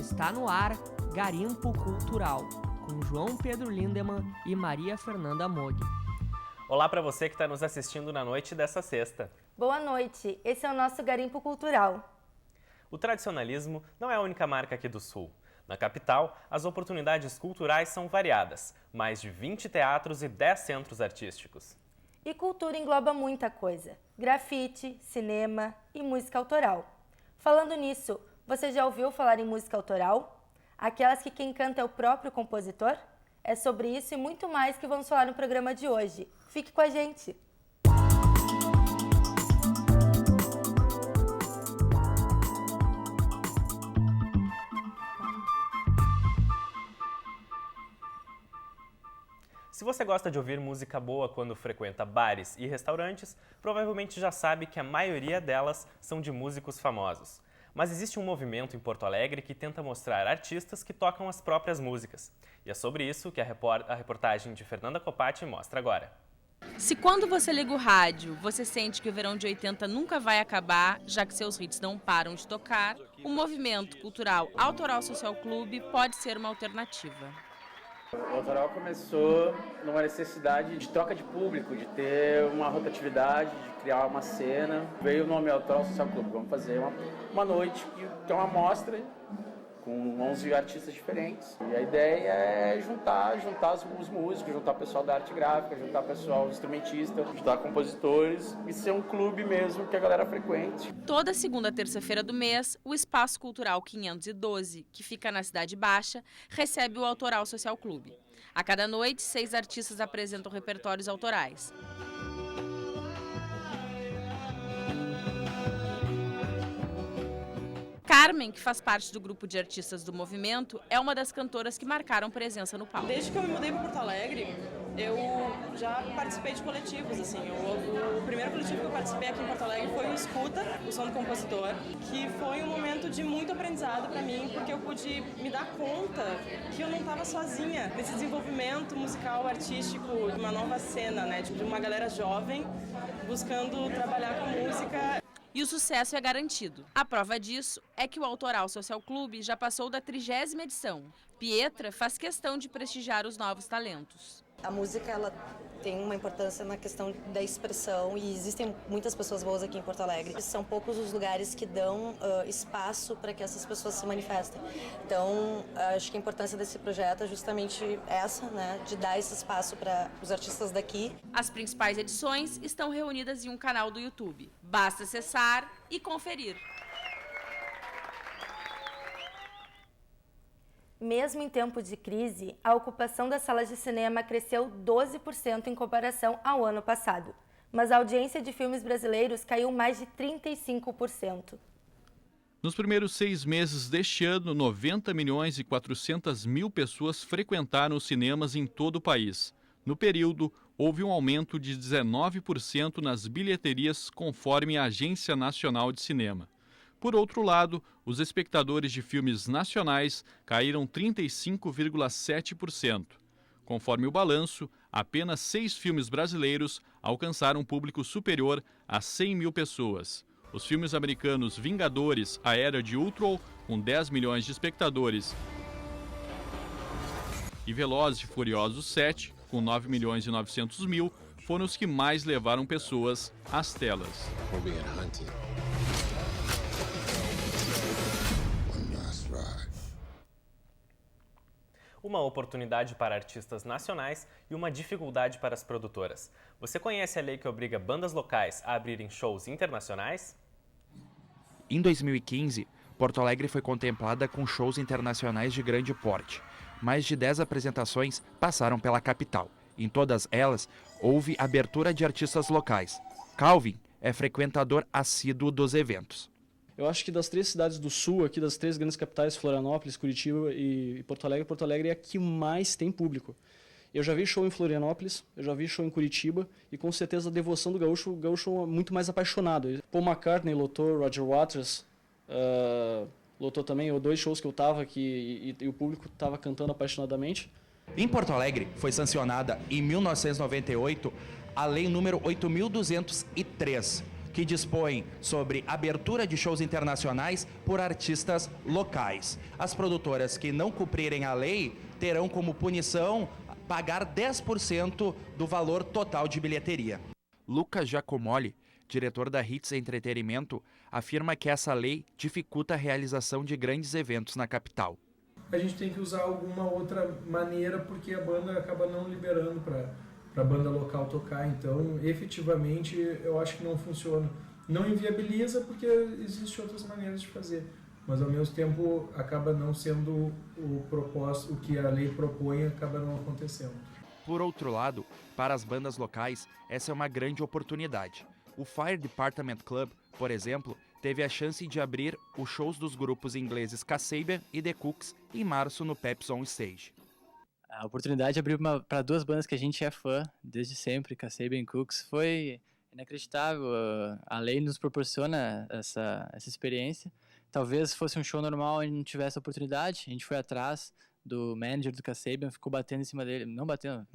Está no ar Garimpo Cultural, com João Pedro Lindemann e Maria Fernanda Mogg. Olá para você que está nos assistindo na noite dessa sexta. Boa noite, esse é o nosso Garimpo Cultural. O tradicionalismo não é a única marca aqui do Sul. Na capital, as oportunidades culturais são variadas, mais de 20 teatros e 10 centros artísticos. E cultura engloba muita coisa, grafite, cinema e música autoral. Falando nisso, você já ouviu falar em música autoral? Aquelas que quem canta é o próprio compositor? É sobre isso e muito mais que vamos falar no programa de hoje. Fique com a gente! Se você gosta de ouvir música boa quando frequenta bares e restaurantes, provavelmente já sabe que a maioria delas são de músicos famosos. Mas existe um movimento em Porto Alegre que tenta mostrar artistas que tocam as próprias músicas. E é sobre isso que a reportagem de Fernanda Copati mostra agora. Se quando você liga o rádio, você sente que o verão de 80 nunca vai acabar, já que seus hits não param de tocar, o movimento cultural Autoral Social Club pode ser uma alternativa. O Autoral começou numa necessidade de troca de público, de ter uma rotatividade, de criar uma cena. Veio o nome Autoral Social Club. Vamos fazer uma noite que é uma mostra com 11 artistas diferentes. E a ideia é juntar os músicos, juntar o pessoal da arte gráfica, juntar o pessoal instrumentista, juntar compositores e ser um clube mesmo que a galera frequente. Toda segunda terça-feira do mês, o Espaço Cultural 512, que fica na Cidade Baixa, recebe o Autoral Social Club. A cada noite, 6 artistas apresentam repertórios autorais. Carmen, que faz parte do grupo de artistas do movimento, é uma das cantoras que marcaram presença no palco. Desde que eu me mudei para Porto Alegre, eu já participei de coletivos, assim. O primeiro coletivo que eu participei aqui em Porto Alegre foi o Escuta, o Som do Compositor, que foi um momento de muito aprendizado para mim, porque eu pude me dar conta que eu não estava sozinha nesse desenvolvimento musical, artístico, de uma nova cena, né, de uma galera jovem buscando trabalhar com música. E o sucesso é garantido. A prova disso é que o Autoral Social Club já passou da 30ª edição. Pietra faz questão de prestigiar os novos talentos. A música ela tem uma importância na questão da expressão e existem muitas pessoas boas aqui em Porto Alegre. São poucos os lugares que dão espaço para que essas pessoas se manifestem. Então, acho que a importância desse projeto é justamente essa, né, de dar esse espaço para os artistas daqui. As principais edições estão reunidas em um canal do YouTube. Basta acessar e conferir. Mesmo em tempo de crise, a ocupação das salas de cinema cresceu 12% em comparação ao ano passado, mas a audiência de filmes brasileiros caiu mais de 35%. Nos primeiros 6 meses deste ano, 90.400.000 pessoas frequentaram os cinemas em todo o país. No período, houve um aumento de 19% nas bilheterias, conforme a Agência Nacional de Cinema. Por outro lado, os espectadores de filmes nacionais caíram 35,7%. Conforme o balanço, apenas 6 filmes brasileiros alcançaram um público superior a 100 mil pessoas. Os filmes americanos Vingadores, A Era de Ultron, com 10 milhões de espectadores, e Velozes e Furiosos 7, com 9 milhões e 900 mil, foram os que mais levaram pessoas às telas. Uma oportunidade para artistas nacionais e uma dificuldade para as produtoras. Você conhece a lei que obriga bandas locais a abrirem shows internacionais? Em 2015, Porto Alegre foi contemplada com shows internacionais de grande porte. Mais de 10 apresentações passaram pela capital. Em todas elas, houve abertura de artistas locais. Calvin é frequentador assíduo dos eventos. Eu acho que das 3 cidades do sul, aqui das 3 grandes capitais, Florianópolis, Curitiba e Porto Alegre é a que mais tem público. Eu já vi show em Florianópolis, eu já vi show em Curitiba e com certeza a devoção do gaúcho, o gaúcho é muito mais apaixonado. Paul McCartney lotou, Roger Waters lotou também, 2 shows que eu estava aqui e o público estava cantando apaixonadamente. Em Porto Alegre foi sancionada em 1998 a Lei número 8.203, que dispõe sobre abertura de shows internacionais por artistas locais. As produtoras que não cumprirem a lei terão como punição pagar 10% do valor total de bilheteria. Lucas Giacomoli, diretor da Hits Entretenimento, afirma que essa lei dificulta a realização de grandes eventos na capital. A gente tem que usar alguma outra maneira porque a banda acaba não liberando para a banda local tocar. Então, efetivamente, eu acho que não funciona. Não inviabiliza porque existem outras maneiras de fazer. Mas, ao mesmo tempo, acaba não sendo o propósito, o que a lei propõe acaba não acontecendo. Por outro lado, para as bandas locais, essa é uma grande oportunidade. O Fire Department Club, por exemplo, teve a chance de abrir os shows dos grupos ingleses Kasabian e The Cooks em março no Pepsi On Stage. A oportunidade de abrir para duas bandas que a gente é fã desde sempre, Kasabian e Cooks, foi inacreditável. A lei nos proporciona essa experiência. Talvez fosse um show normal e não tivesse a oportunidade. A gente foi atrás do manager do Kasabian, ficou batendo em cima dele, não batendo,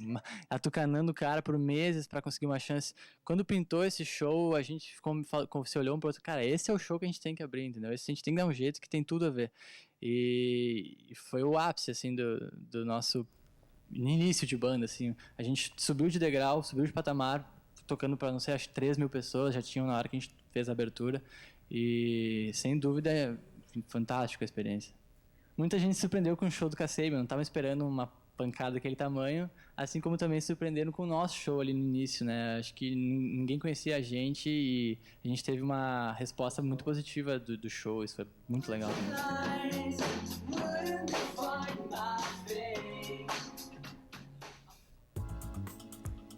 atucanando o cara por meses para conseguir uma chance. Quando pintou esse show, a gente se olhou um pro outro, cara, esse é o show que a gente tem que abrir, entendeu? Esse a gente tem que dar um jeito que tem tudo a ver. E foi o ápice, assim, do nosso início de banda, assim. A gente subiu de degrau, subiu de patamar, tocando para, não sei, acho que 3 mil pessoas, já tinham na hora que a gente fez a abertura. E, sem dúvida, é fantástica a experiência. Muita gente se surpreendeu com o show do Kasabian, não estava esperando uma pancada daquele tamanho, assim como também se surpreenderam com o nosso show ali no início, né? Acho que ninguém conhecia a gente e a gente teve uma resposta muito positiva do show, isso foi muito legal também.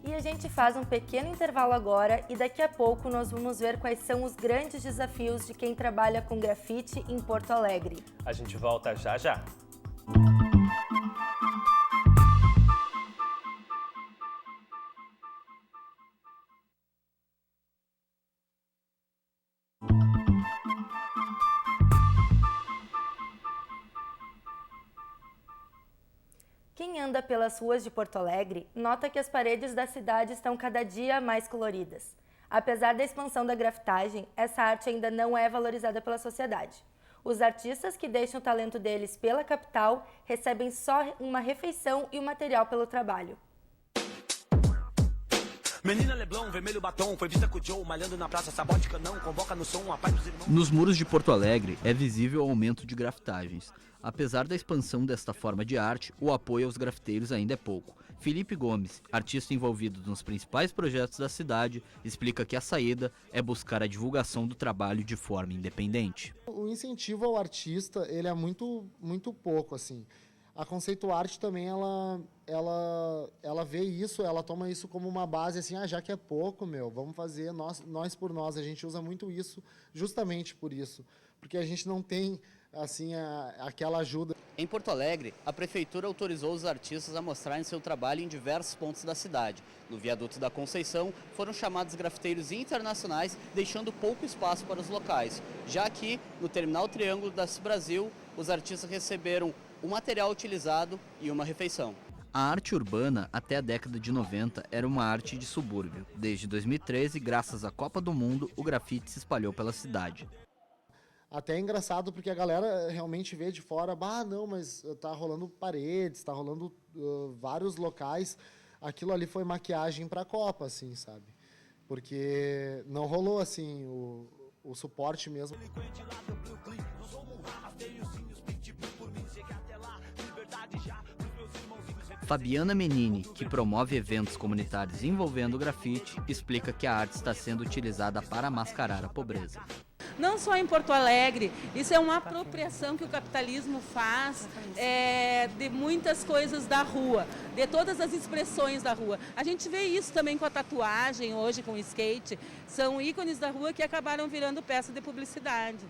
E a gente faz um pequeno intervalo agora e daqui a pouco nós vamos ver quais são os grandes desafios de quem trabalha com grafite em Porto Alegre. A gente volta já já. Quem anda pelas ruas de Porto Alegre nota que as paredes da cidade estão cada dia mais coloridas. Apesar da expansão da grafitagem, essa arte ainda não é valorizada pela sociedade. Os artistas que deixam o talento deles pela capital recebem só uma refeição e o material pelo trabalho. Menina Leblon, vermelho batom, foi vista com o Joe, malhando na praça, sabote canão, convoca no som, a paz dos irmãos. Nos muros de Porto Alegre é visível o aumento de grafitagens. Apesar da expansão desta forma de arte, o apoio aos grafiteiros ainda é pouco. Felipe Gomes, artista envolvido nos principais projetos da cidade, explica que a saída é buscar a divulgação do trabalho de forma independente. O incentivo ao artista, ele é muito pouco, assim. A Conceito Arte também, ela vê isso, ela toma isso como uma base, assim, já que é pouco, vamos fazer nós por nós. A gente usa muito isso justamente por isso, porque a gente não tem, assim, aquela ajuda. Em Porto Alegre, a prefeitura autorizou os artistas a mostrarem seu trabalho em diversos pontos da cidade. No viaduto da Conceição, foram chamados grafiteiros internacionais, deixando pouco espaço para os locais. Já aqui, no Terminal Triângulo da Brasil, os artistas receberam o material utilizado e uma refeição. A arte urbana, até a década de 90, era uma arte de subúrbio. Desde 2013, graças à Copa do Mundo, o grafite se espalhou pela cidade. Até é engraçado porque a galera realmente vê de fora, não, mas tá rolando paredes, tá rolando vários locais. Aquilo ali foi maquiagem para a Copa, assim, sabe? Porque não rolou, assim, o suporte mesmo. Fabiana Menini, que promove eventos comunitários envolvendo o grafite, explica que a arte está sendo utilizada para mascarar a pobreza. Não só em Porto Alegre, isso é uma apropriação que o capitalismo faz de muitas coisas da rua, de todas as expressões da rua. A gente vê isso também com a tatuagem hoje, com o skate, são ícones da rua que acabaram virando peça de publicidade.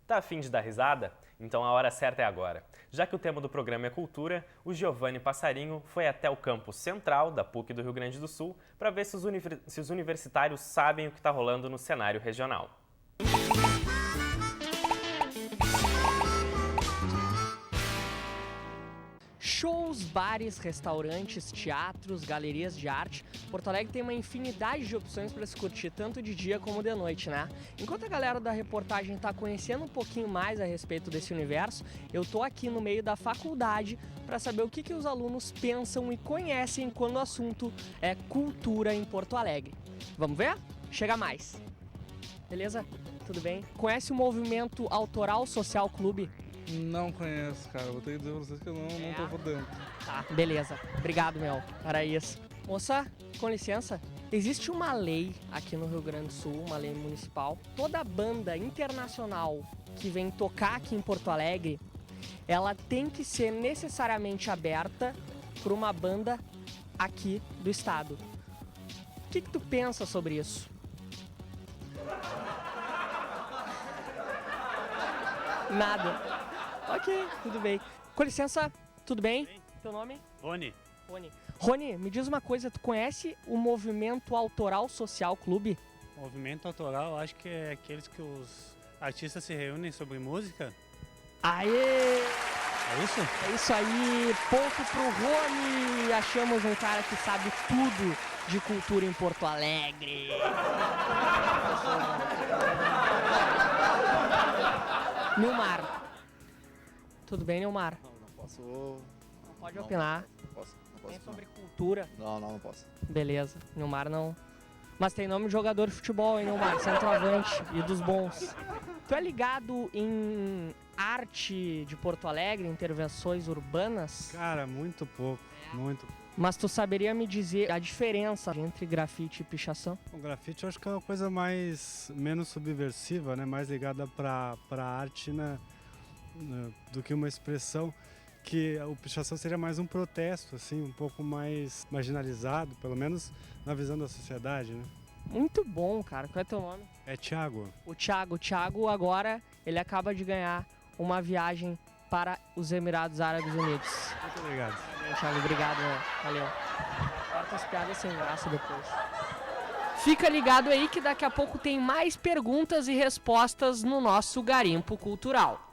Tá a fim de dar risada? Então a hora certa é agora. Já que o tema do programa é cultura, o Giovanni Passarinho foi até o campus central da PUC do Rio Grande do Sul para ver se os universitários sabem o que está rolando no cenário regional. Shows museus, bares, restaurantes, teatros, galerias de arte. Porto Alegre tem uma infinidade de opções para se curtir, tanto de dia como de noite, né? Enquanto a galera da reportagem está conhecendo um pouquinho mais a respeito desse universo, eu tô aqui no meio da faculdade para saber o que os alunos pensam e conhecem quando o assunto é cultura em Porto Alegre. Vamos ver? Chega mais! Beleza? Tudo bem? Conhece o movimento Autoral Social Clube? Não conheço, cara. Vou ter que dizer pra vocês que eu não tô por dentro. Tá, beleza. Obrigado, Mel. Era isso. Moça, com licença. Existe uma lei aqui no Rio Grande do Sul, uma lei municipal. Toda banda internacional que vem tocar aqui em Porto Alegre, ela tem que ser necessariamente aberta por uma banda aqui do estado. O que tu pensa sobre isso? Nada. Ok, tudo bem. Com licença, tudo bem? Teu nome? Rony. Rony, me diz uma coisa, tu conhece o movimento Autoral Social Clube? Movimento autoral, acho que é aqueles que os artistas se reúnem sobre música. Aê! É isso? É isso aí, ponto pro Rony! Achamos um cara que sabe tudo de cultura em Porto Alegre. Nilmar. Tudo bem, Nilmar? Não posso. Não pode opinar. Não posso. Nem sobre cultura. Não posso. Beleza, Nilmar não. Mas tem nome de jogador de futebol, hein, Nilmar? Centroavante e dos bons. Tu é ligado em arte de Porto Alegre, intervenções urbanas? Cara, muito pouco, muito. Mas tu saberia me dizer a diferença entre grafite e pichação? O grafite eu acho que é uma coisa menos subversiva, né? Mais ligada pra arte do que uma expressão, que o pichação seria mais um protesto, assim, um pouco mais marginalizado, pelo menos na visão da sociedade, né? Muito bom, cara. Qual é teu nome? É Thiago. O Thiago agora, ele acaba de ganhar uma viagem para os Emirados Árabes Unidos. Muito obrigado. Thiago, obrigado, né? Valeu. Corta as piadas sem graça depois. Fica ligado aí que daqui a pouco tem mais perguntas e respostas no nosso Garimpo Cultural.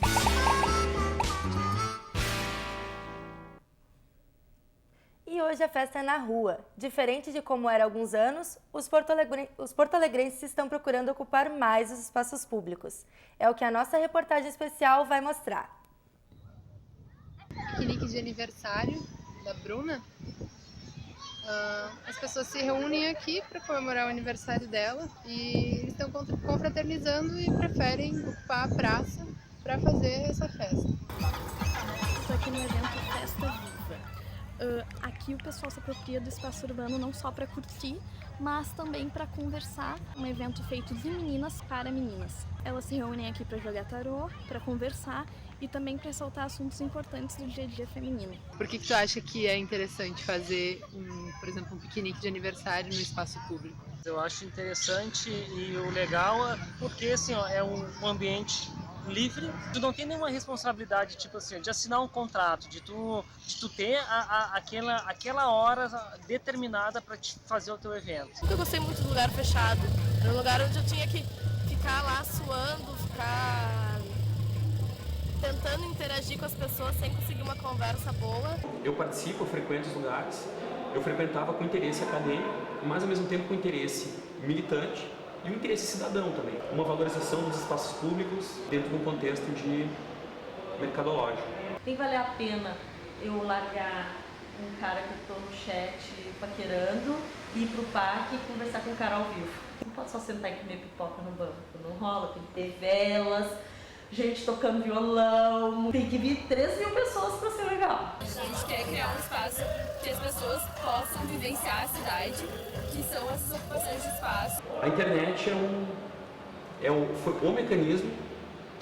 E hoje a festa é na rua. Diferente de como era há alguns anos, os porto-alegrenses estão procurando ocupar mais os espaços públicos. É o que a nossa reportagem especial vai mostrar. Piquenique de aniversário da Bruna. As pessoas se reúnem aqui para comemorar o aniversário dela e estão confraternizando e preferem ocupar a praça para fazer essa festa. Estou aqui no evento Festa Viva. Aqui o pessoal se apropria do espaço urbano não só para curtir, mas também para conversar. Um evento feito de meninas para meninas. Elas se reúnem aqui para jogar tarô, para conversar e também para ressaltar assuntos importantes do dia a dia feminino. Por que tu acha que é interessante fazer, por exemplo, um piquenique de aniversário no espaço público? Eu acho interessante e o legal é porque assim, é um ambiente livre, tu não tem nenhuma responsabilidade, tipo assim, de assinar um contrato, de tu ter aquela hora determinada para te fazer o teu evento. Eu gostei muito do lugar fechado, era um lugar onde eu tinha que ficar lá suando, ficar tentando interagir com as pessoas sem conseguir uma conversa boa. Eu participo, eu frequento os lugares, eu frequentava com interesse acadêmico, mas ao mesmo tempo com interesse militante e um interesse cidadão também. Uma valorização dos espaços públicos dentro de um contexto de mercadológico. Nem vale a pena eu largar um cara que eu tô no chat paquerando, ir pro parque e conversar com o cara ao vivo. Não pode só sentar e comer pipoca no banco, não rola, tem que ter velas, gente tocando violão, tem que vir 3.000 pessoas para ser legal. A gente quer criar um espaço que as pessoas possam vivenciar a cidade, que são essas ocupações de espaço. A internet foi o mecanismo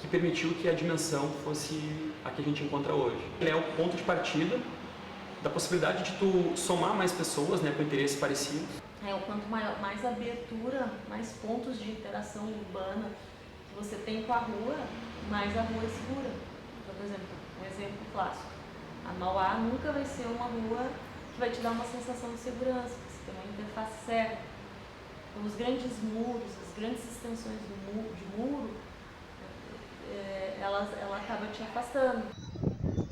que permitiu que a dimensão fosse a que a gente encontra hoje. Ele é o ponto de partida da possibilidade de tu somar mais pessoas, né, com interesses parecidos. O quanto mais abertura, mais pontos de interação urbana que você tem com a rua, mais a rua é segura. Então, por exemplo, um exemplo clássico. A Mauá nunca vai ser uma rua que vai te dar uma sensação de segurança, porque você tem uma interface certa. Então, os grandes muros, as grandes extensões de muro, ela acaba te afastando.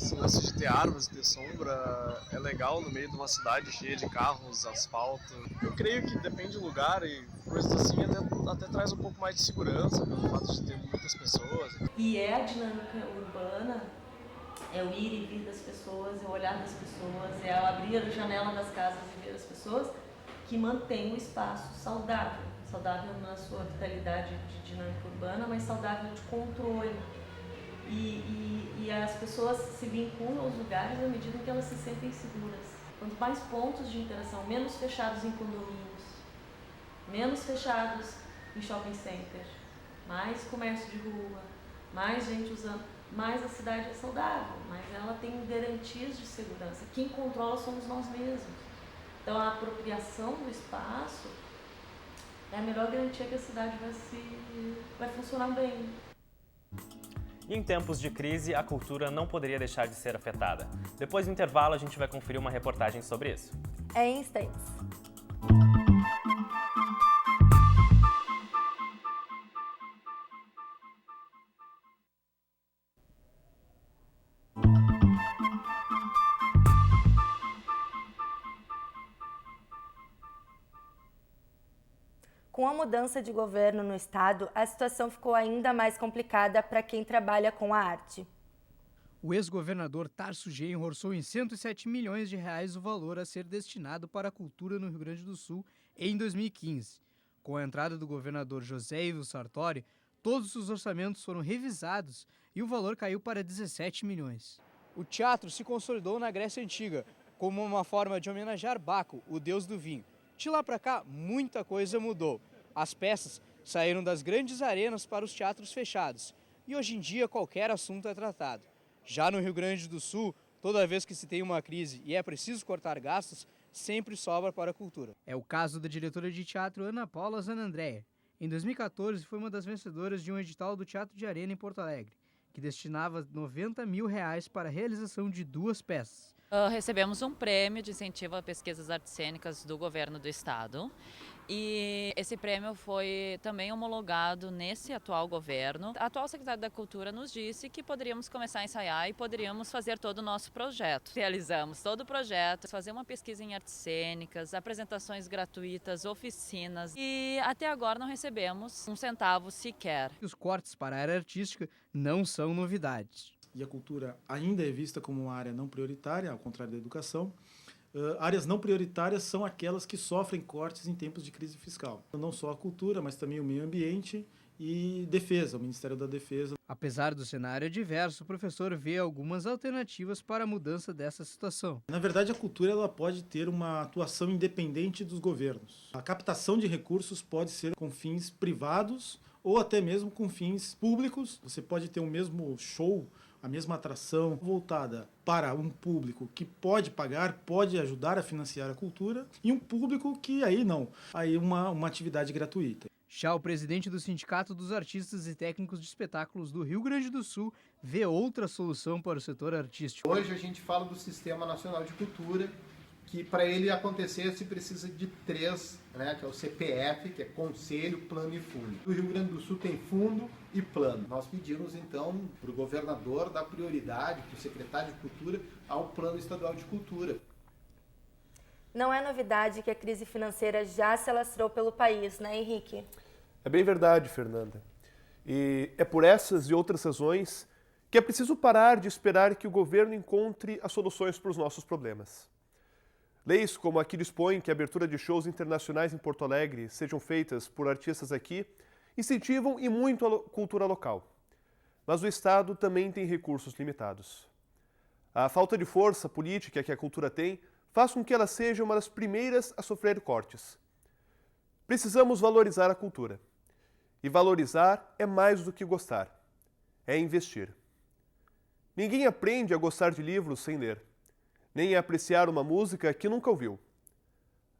Esse lance de ter árvores, ter sombra, é legal no meio de uma cidade cheia de carros, asfalto. Eu creio que depende do lugar e coisas assim até traz um pouco mais de segurança pelo fato de ter muitas pessoas. E é a dinâmica urbana, é o ir e vir das pessoas, é o olhar das pessoas, é abrir a janela das casas e ver as pessoas que mantém o espaço saudável. Saudável na sua vitalidade de dinâmica urbana, mas saudável de controle. E as pessoas se vinculam aos lugares à medida que elas se sentem seguras. Quanto mais pontos de interação, menos fechados em condomínios, menos fechados em shopping center, mais comércio de rua, mais gente usando, mais a cidade é saudável, mas ela tem garantias de segurança. Quem controla somos nós mesmos. Então a apropriação do espaço é a melhor garantia que a cidade vai funcionar bem. E em tempos de crise, a cultura não poderia deixar de ser afetada. Depois do intervalo, a gente vai conferir uma reportagem sobre isso. É em instantes. Com a mudança de governo no estado, a situação ficou ainda mais complicada para quem trabalha com a arte. O ex-governador Tarso Genro orçou em 107 milhões de reais o valor a ser destinado para a cultura no Rio Grande do Sul em 2015. Com a entrada do governador José Ivo Sartori, todos os orçamentos foram revisados e o valor caiu para 17 milhões. O teatro se consolidou na Grécia Antiga como uma forma de homenagear Baco, o deus do vinho. De lá para cá, muita coisa mudou. As peças saíram das grandes arenas para os teatros fechados e hoje em dia qualquer assunto é tratado. Já no Rio Grande do Sul, toda vez que se tem uma crise e é preciso cortar gastos, sempre sobra para a cultura. É o caso da diretora de teatro Ana Paula Zanandrea. Em 2014, foi uma das vencedoras de um edital do Teatro de Arena em Porto Alegre, que destinava 90 mil reais para a realização de 2 peças. Recebemos um prêmio de incentivo a pesquisas artes cênicas do governo do estado e esse prêmio foi também homologado nesse atual governo. A atual secretária da Cultura nos disse que poderíamos começar a ensaiar e poderíamos fazer todo o nosso projeto. Realizamos todo o projeto, fazer uma pesquisa em artes cênicas, apresentações gratuitas, oficinas e até agora não recebemos um centavo sequer. Os cortes para a área artística não são novidades. E a cultura ainda é vista como uma área não prioritária, ao contrário da educação. Áreas não prioritárias são aquelas que sofrem cortes em tempos de crise fiscal. Não só a cultura, mas também o meio ambiente e defesa, o Ministério da Defesa. Apesar do cenário adverso, o professor vê algumas alternativas para a mudança dessa situação. Na verdade, a cultura ela pode ter uma atuação independente dos governos. A captação de recursos pode ser com fins privados ou até mesmo com fins públicos. Você pode ter o mesmo show, a mesma atração voltada para um público que pode pagar, pode ajudar a financiar a cultura, e um público que aí não, aí uma atividade gratuita. Já o presidente do Sindicato dos Artistas e Técnicos de Espetáculos do Rio Grande do Sul vê outra solução para o setor artístico. Hoje a gente fala do Sistema Nacional de Cultura, que para ele acontecer se precisa de 3, né, que é o CPF, que é Conselho, Plano e Fundo. O Rio Grande do Sul tem fundo e plano. Nós pedimos então para o governador dar prioridade, para o secretário de Cultura, ao Plano Estadual de Cultura. Não é novidade que a crise financeira já se alastrou pelo país, né, Henrique? É bem verdade, Fernanda. E é por essas e outras razões que é preciso parar de esperar que o governo encontre as soluções para os nossos problemas. Leis como a que dispõe que a abertura de shows internacionais em Porto Alegre sejam feitas por artistas aqui incentivam e muito a cultura local. Mas o Estado também tem recursos limitados. A falta de força política que a cultura tem faz com que ela seja uma das primeiras a sofrer cortes. Precisamos valorizar a cultura. E valorizar é mais do que gostar. É investir. Ninguém aprende a gostar de livros sem ler, nem a apreciar uma música que nunca ouviu.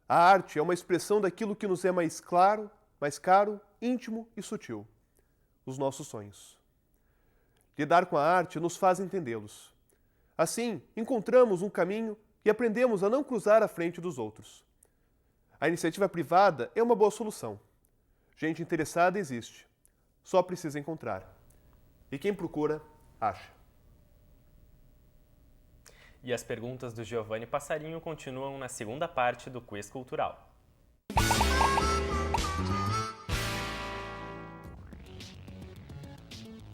A arte é uma expressão daquilo que nos é mais claro, mais caro, íntimo e sutil. Os nossos sonhos. Lidar com a arte nos faz entendê-los. Assim, encontramos um caminho e aprendemos a não cruzar à frente dos outros. A iniciativa privada é uma boa solução. Gente interessada existe. Só precisa encontrar. E quem procura, acha. E as perguntas do Giovanni Passarinho continuam na segunda parte do Quiz Cultural.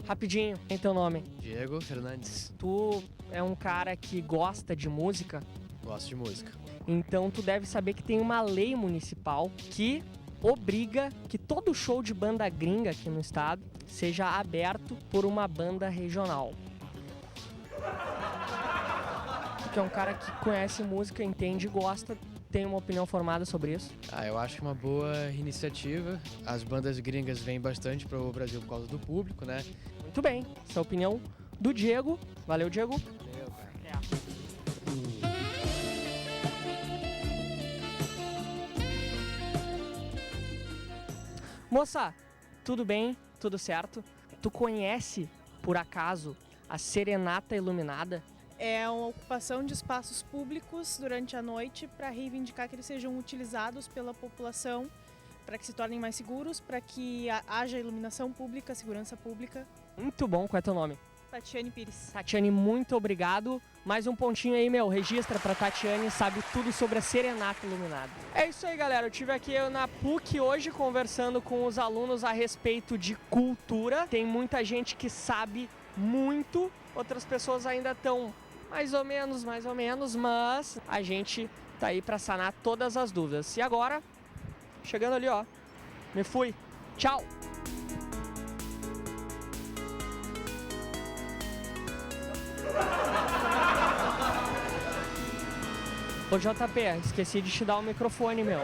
Rapidinho, quem é teu nome? Diego Fernandes. Tu é um cara que gosta de música? Gosto de música. Então tu deve saber que tem uma lei municipal que obriga que todo show de banda gringa aqui no estado seja aberto por uma banda regional. Tu é um cara que conhece música, entende e gosta, tem uma opinião formada sobre isso? Eu acho uma boa iniciativa. As bandas gringas vêm bastante para o Brasil por causa do público, né? Muito bem, essa é a opinião do Diego. Valeu, Diego. Valeu, cara. Moça, tudo bem? Tudo certo? Tu conhece, por acaso, a Serenata Iluminada? É uma ocupação de espaços públicos durante a noite para reivindicar que eles sejam utilizados pela população, para que se tornem mais seguros, para que haja iluminação pública, segurança pública. Muito bom, qual é teu nome? Tatiane Pires. Tatiane, muito obrigado. Mais um pontinho aí, registra pra Tatiane, sabe tudo sobre a Serenata Iluminada. É isso aí, galera. Eu estive aqui na PUC hoje conversando com os alunos a respeito de cultura. Tem muita gente que sabe muito, outras pessoas ainda estão mais ou menos, mas a gente tá aí pra sanar todas as dúvidas. E agora, chegando ali, ó, me fui. Tchau! Ô JP, esqueci de te dar o microfone, meu.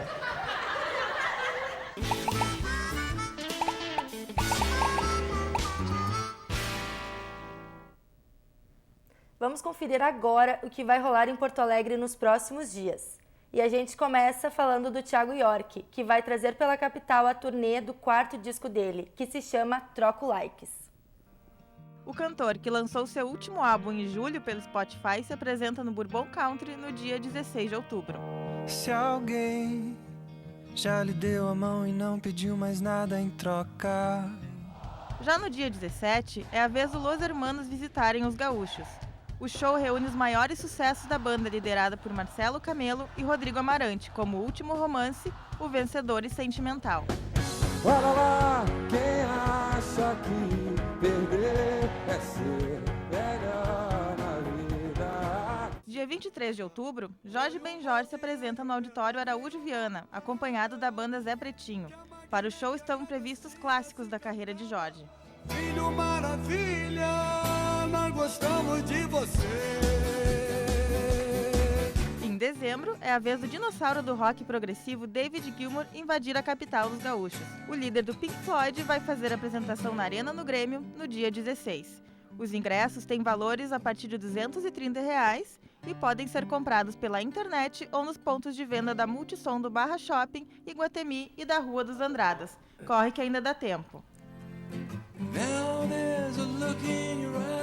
Vamos conferir agora o que vai rolar em Porto Alegre nos próximos dias. E a gente começa falando do Thiago York, que vai trazer pela capital a turnê do quarto disco dele, que se chama Troco Likes. O cantor, que lançou seu último álbum em julho pelo Spotify, se apresenta no Bourbon Country no dia 16 de outubro. Se alguém já lhe deu a mão e não pediu mais nada em troca. Já no dia 17, é a vez do Los Hermanos visitarem os gaúchos. O show reúne os maiores sucessos da banda, liderada por Marcelo Camelo e Rodrigo Amarante, como O Último Romance, O Vencedor e Sentimental. Olha lá, quem acha que perder é ser melhor na vida. Dia 23 de outubro, Jorge Benjor se apresenta no Auditório Araújo Viana, acompanhado da banda Zé Pretinho. Para o show estão previstos clássicos da carreira de Jorge. Filho maravilha, nós gostamos de você. Em dezembro, é a vez do dinossauro do rock progressivo David Gilmour invadir a capital dos gaúchos. O líder do Pink Floyd vai fazer a apresentação na Arena no Grêmio no dia 16. Os ingressos têm valores a partir de R$ 230 e podem ser comprados pela internet ou nos pontos de venda da Multissom do Barra Shopping, Iguatemi e da Rua dos Andradas. Corre que ainda dá tempo. Now there's a look in your eyes.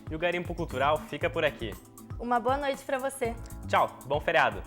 E o Garimpo Cultural fica por aqui. Uma boa noite para você. Tchau, bom feriado!